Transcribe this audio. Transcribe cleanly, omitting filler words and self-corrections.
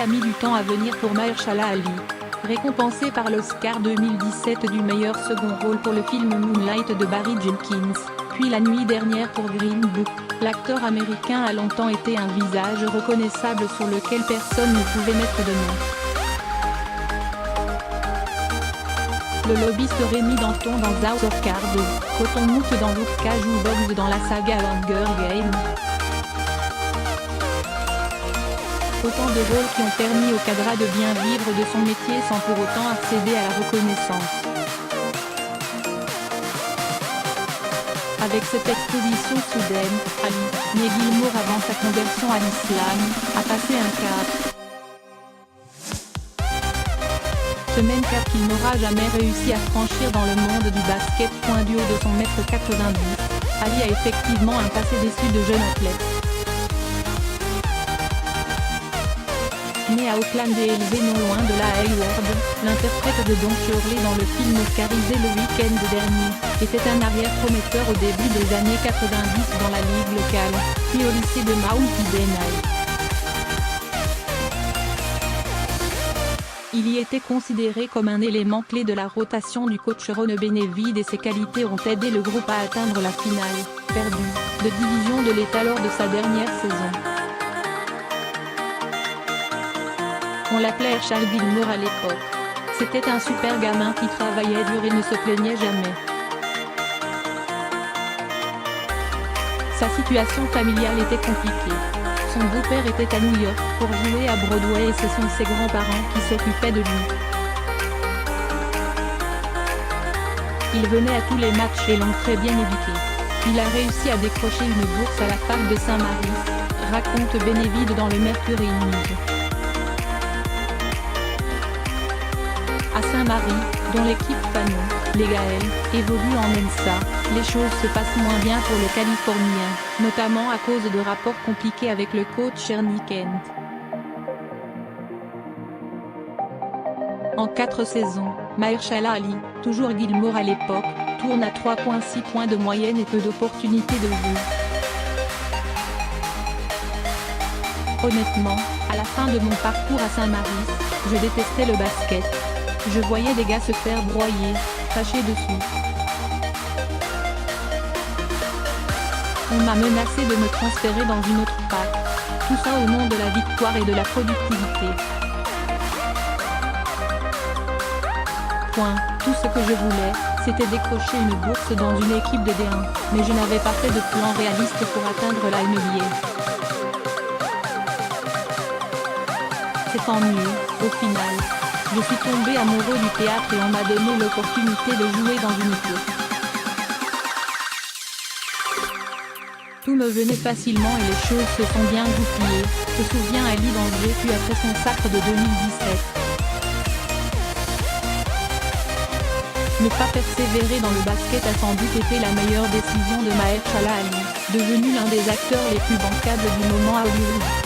a mis du temps à venir pour Mahershala Ali. Récompensé par l'Oscar 2017 du meilleur second rôle pour le film Moonlight de Barry Jenkins, puis la nuit dernière pour Green Book, l'acteur américain a longtemps été un visage reconnaissable sur lequel personne ne pouvait mettre de nom. Le lobbyiste Rémi Danton dans House of Cards, Cottonmouth dans Luke Cage ou Bugs dans la saga Hunger Games. Autant de rôles qui ont permis au cadre de bien vivre de son métier sans pour autant accéder à la reconnaissance. Avec cette exposition soudaine, Ali, né Gilmour avant sa conversion à l'islam, a passé un cap. Ce même cap qu'il n'aura jamais réussi à franchir dans le monde du basket. Du haut de son mètre 90, Ali a effectivement un passé déçu de jeune athlète. Né à Oakland et élevé non loin de la Hayward, l'interprète de Don Shirley dans le film oscarisé le week-end dernier, était un arrière prometteur au début des années 90 dans la ligue locale, puis au lycée de Mount Sinai. Il y était considéré comme un élément clé de la rotation du coach Ron Benevide et ses qualités ont aidé le groupe à atteindre la finale, perdue, de division de l'État lors de sa dernière saison. On l'appelait Charles Gilmour à l'époque. C'était un super gamin qui travaillait dur et ne se plaignait jamais. Sa situation familiale était compliquée. Son beau-père était à New York pour jouer à Broadway et ce sont ses grands-parents qui s'occupaient de lui. Il venait à tous les matchs et l'ont très bien éduqué. Il a réussi à décrocher une bourse à la fac de Saint-Mary's, raconte Benevide dans le Mercury News. À Saint-Marie, dont l'équipe Fanon, les Gaels, évolue en Mensa, les choses se passent moins bien pour le Californien, notamment à cause de rapports compliqués avec le coach Ernie Kent. En 4 saisons, Mahershala Ali, toujours Gilmour à l'époque, tourne à 3,6 points de moyenne et peu d'opportunités de jeu. Honnêtement, à la fin de mon parcours à Saint-Mary's, je détestais le basket. Je voyais des gars se faire broyer, cracher dessus. On m'a menacé de me transférer dans une autre fac. Tout ça au nom de la victoire et de la productivité. Tout ce que je voulais, c'était décrocher une bourse dans une équipe de D1, mais je n'avais pas fait de plan réaliste pour atteindre la NBA. C'est tant mieux, au final. Je suis tombé amoureux du théâtre et on m'a donné l'opportunité de jouer dans une équipe. Tout me venait facilement et les choses se sont bien goupillées, se souvient Ali d'Angers puis après son sacre de 2017. Ne pas persévérer dans le basket a sans doute été la meilleure décision de Mahershala Ali, devenu l'un des acteurs les plus bancables du moment à Hollywood.